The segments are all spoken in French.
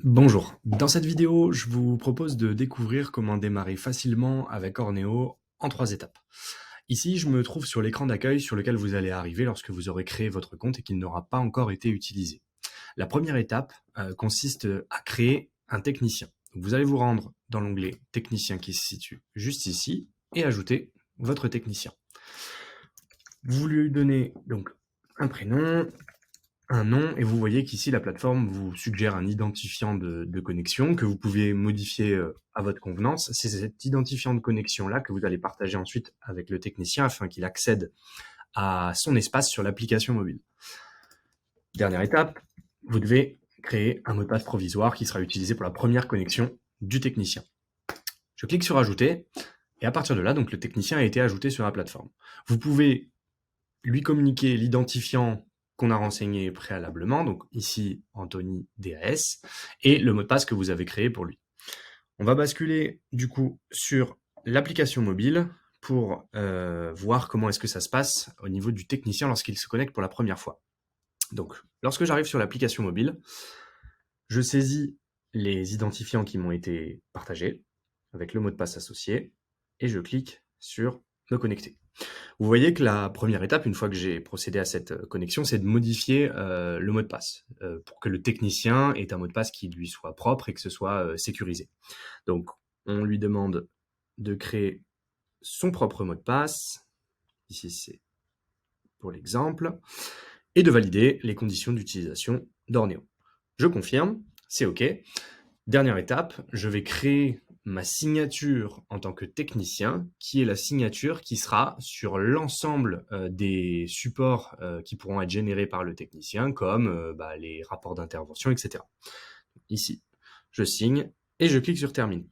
Bonjour, dans cette vidéo, je vous propose de découvrir comment démarrer facilement avec Orneo en 3 étapes. Ici, je me trouve sur l'écran d'accueil sur lequel vous allez arriver lorsque vous aurez créé votre compte et qu'il n'aura pas encore été utilisé. La première étape consiste à créer un technicien. Donc, vous allez vous rendre dans l'onglet technicien qui se situe juste ici et ajouter votre technicien. Vous lui donnez donc un prénom, un nom, et vous voyez qu'ici la plateforme vous suggère un identifiant de connexion que vous pouvez modifier à votre convenance. C'est cet identifiant de connexion là que vous allez partager ensuite avec le technicien afin qu'il accède à son espace sur l'application mobile. Dernière étape, vous devez créer un mot de passe provisoire qui sera utilisé pour la première connexion du technicien. Je clique sur ajouter et à partir de là, donc le technicien a été ajouté sur la plateforme. Vous pouvez lui communiquer l'identifiant qu'on a renseigné préalablement, donc ici Anthony DAS, et le mot de passe que vous avez créé pour lui. On va basculer du coup sur l'application mobile pour voir comment est-ce que ça se passe au niveau du technicien lorsqu'il se connecte pour la première fois. Donc, lorsque j'arrive sur l'application mobile, je saisis les identifiants qui m'ont été partagés avec le mot de passe associé et je clique sur me connecter. Vous voyez que la première étape, une fois que j'ai procédé à cette connexion, c'est de modifier le mot de passe pour que le technicien ait un mot de passe qui lui soit propre et que ce soit sécurisé. Donc, on lui demande de créer son propre mot de passe. Ici, c'est pour l'exemple. Et de valider les conditions d'utilisation d'Orneo. Je confirme, c'est OK. Dernière étape, je vais créer ma signature en tant que technicien, qui est la signature qui sera sur l'ensemble des supports qui pourront être générés par le technicien, comme les rapports d'intervention, etc. Ici, je signe et je clique sur Terminer.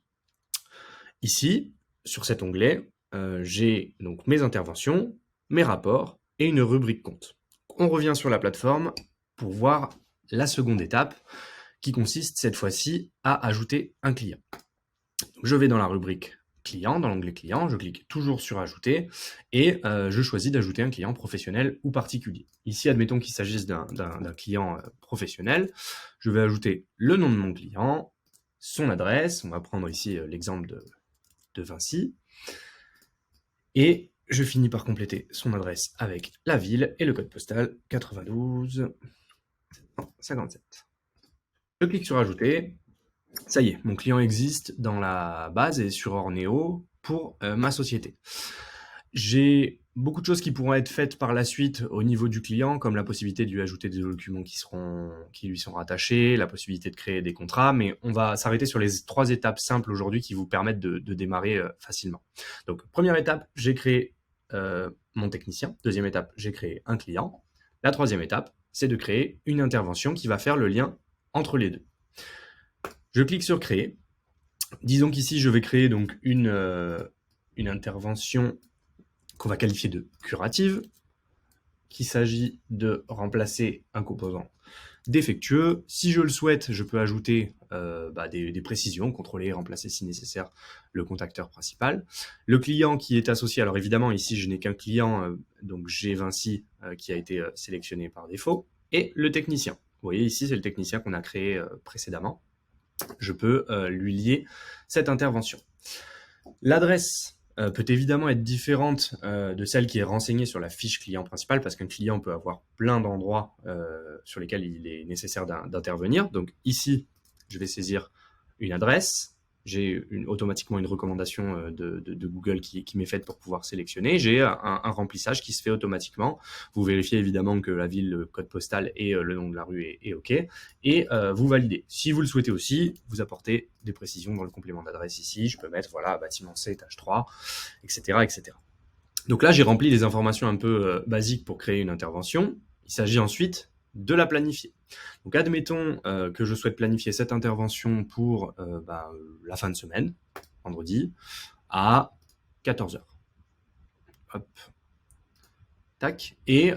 Ici, sur cet onglet, j'ai donc mes interventions, mes rapports et une rubrique compte. On revient sur la plateforme pour voir la seconde étape, qui consiste cette fois-ci à ajouter un client. Donc, je vais dans la rubrique client, dans l'onglet client, je clique toujours sur ajouter et je choisis d'ajouter un client professionnel ou particulier. Ici, admettons qu'il s'agisse d'un client professionnel, je vais ajouter le nom de mon client, son adresse, on va prendre ici l'exemple de Vinci, et je finis par compléter son adresse avec la ville et le code postal 92 57. Je clique sur ajouter. Ça y est, mon client existe dans la base et sur Orneo pour ma société. J'ai beaucoup de choses qui pourront être faites par la suite au niveau du client, comme la possibilité de lui ajouter des documents qui lui sont rattachés, la possibilité de créer des contrats, mais on va s'arrêter sur les 3 étapes simples aujourd'hui qui vous permettent de démarrer facilement. Donc, première étape, j'ai créé mon technicien. Deuxième étape, j'ai créé un client. La troisième étape, c'est de créer une intervention qui va faire le lien entre les deux. Je clique sur créer. Disons qu'ici, je vais créer donc une intervention qu'on va qualifier de curative, qu'il s'agit de remplacer un composant défectueux. Si je le souhaite, je peux ajouter des précisions, contrôler, remplacer si nécessaire le contacteur principal. Le client qui est associé, alors évidemment ici je n'ai qu'un client, donc j'ai Vinci qui a été sélectionné par défaut, et le technicien. Vous voyez ici c'est le technicien qu'on a créé précédemment. Je peux lui lier cette intervention. L'adresse peut évidemment être différente de celle qui est renseignée sur la fiche client principale, parce qu'un client peut avoir plein d'endroits sur lesquels il est nécessaire d'intervenir. Donc ici, je vais saisir une adresse. J'ai automatiquement une recommandation de Google qui m'est faite pour pouvoir sélectionner. J'ai un remplissage qui se fait automatiquement. Vous vérifiez évidemment que la ville, le code postal et le nom de la rue est OK. Et vous validez. Si vous le souhaitez aussi, vous apportez des précisions dans le complément d'adresse ici. Je peux mettre voilà, bâtiment C, étage 3, etc., etc. Donc là, j'ai rempli les informations un peu basiques pour créer une intervention. Il s'agit ensuite de la planifier. Donc admettons que je souhaite planifier cette intervention pour la fin de semaine, vendredi, à 14 heures. Hop. Tac. Et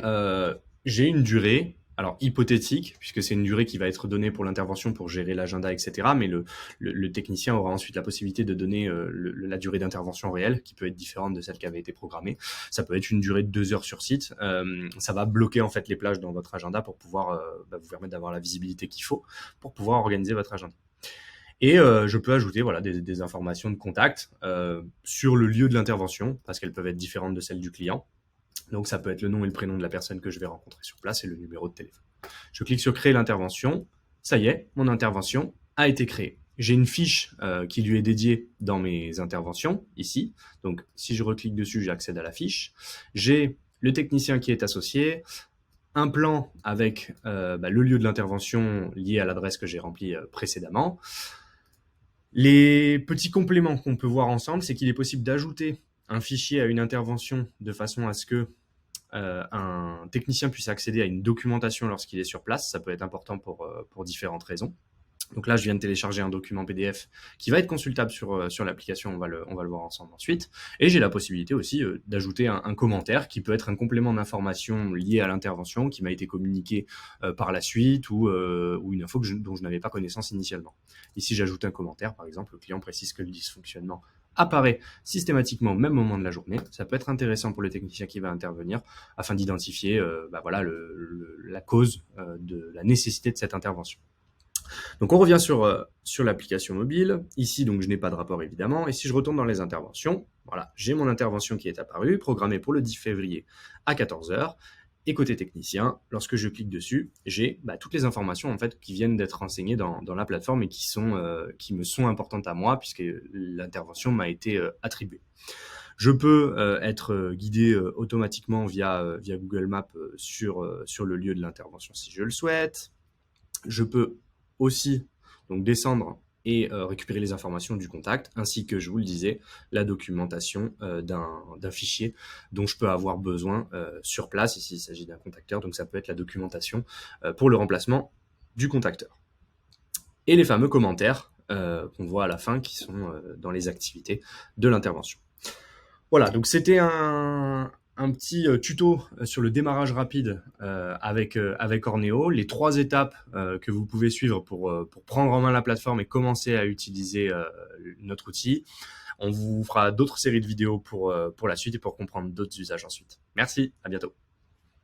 j'ai une durée Alors, hypothétique, puisque c'est une durée qui va être donnée pour l'intervention pour gérer l'agenda, etc. Mais le technicien aura ensuite la possibilité de donner la durée d'intervention réelle, qui peut être différente de celle qui avait été programmée. Ça peut être une durée de 2 heures sur site. Ça va bloquer en fait les plages dans votre agenda pour pouvoir vous permettre d'avoir la visibilité qu'il faut pour pouvoir organiser votre agenda. Et je peux ajouter voilà, des informations de contact sur le lieu de l'intervention, parce qu'elles peuvent être différentes de celles du client. Donc ça peut être le nom et le prénom de la personne que je vais rencontrer sur place et le numéro de téléphone. Je clique sur créer l'intervention. Ça y est, mon intervention a été créée. J'ai une fiche qui lui est dédiée dans mes interventions, ici. Donc si je reclique dessus, j'accède à la fiche. J'ai le technicien qui est associé, un plan avec le lieu de l'intervention lié à l'adresse que j'ai remplie précédemment. Les petits compléments qu'on peut voir ensemble, c'est qu'il est possible d'ajouter un fichier à une intervention de façon à ce que un technicien puisse accéder à une documentation lorsqu'il est sur place. Ça peut être important pour différentes raisons. Donc là, je viens de télécharger un document PDF qui va être consultable sur l'application, on va le voir ensemble ensuite. Et j'ai la possibilité aussi d'ajouter un commentaire qui peut être un complément d'information lié à l'intervention qui m'a été communiqué par la suite ou une info dont je n'avais pas connaissance initialement. Ici, j'ajoute un commentaire, par exemple, le client précise que le dysfonctionnement apparaît systématiquement au même moment de la journée. Ça peut être intéressant pour le technicien qui va intervenir afin d'identifier la cause de la nécessité de cette intervention. Donc on revient sur l'application mobile. Ici, donc, je n'ai pas de rapport évidemment. Et si je retourne dans les interventions, voilà, j'ai mon intervention qui est apparue, programmée pour le 10 février à 14 h. Et côté technicien, lorsque je clique dessus, j'ai toutes les informations en fait qui viennent d'être renseignées dans la plateforme et qui me sont importantes à moi puisque l'intervention m'a été attribuée. Je peux être guidé automatiquement via Google Maps sur le lieu de l'intervention si je le souhaite. Je peux aussi donc descendre et récupérer les informations du contact, ainsi que, je vous le disais, la documentation d'un fichier dont je peux avoir besoin sur place, ici il s'agit d'un contacteur, donc ça peut être la documentation pour le remplacement du contacteur. Et les fameux commentaires qu'on voit à la fin, qui sont dans les activités de l'intervention. Voilà, donc c'était un petit tuto sur le démarrage rapide avec Orneo, les 3 étapes que vous pouvez suivre pour prendre en main la plateforme et commencer à utiliser notre outil. On vous fera d'autres séries de vidéos pour la suite et pour comprendre d'autres usages ensuite. Merci, à bientôt.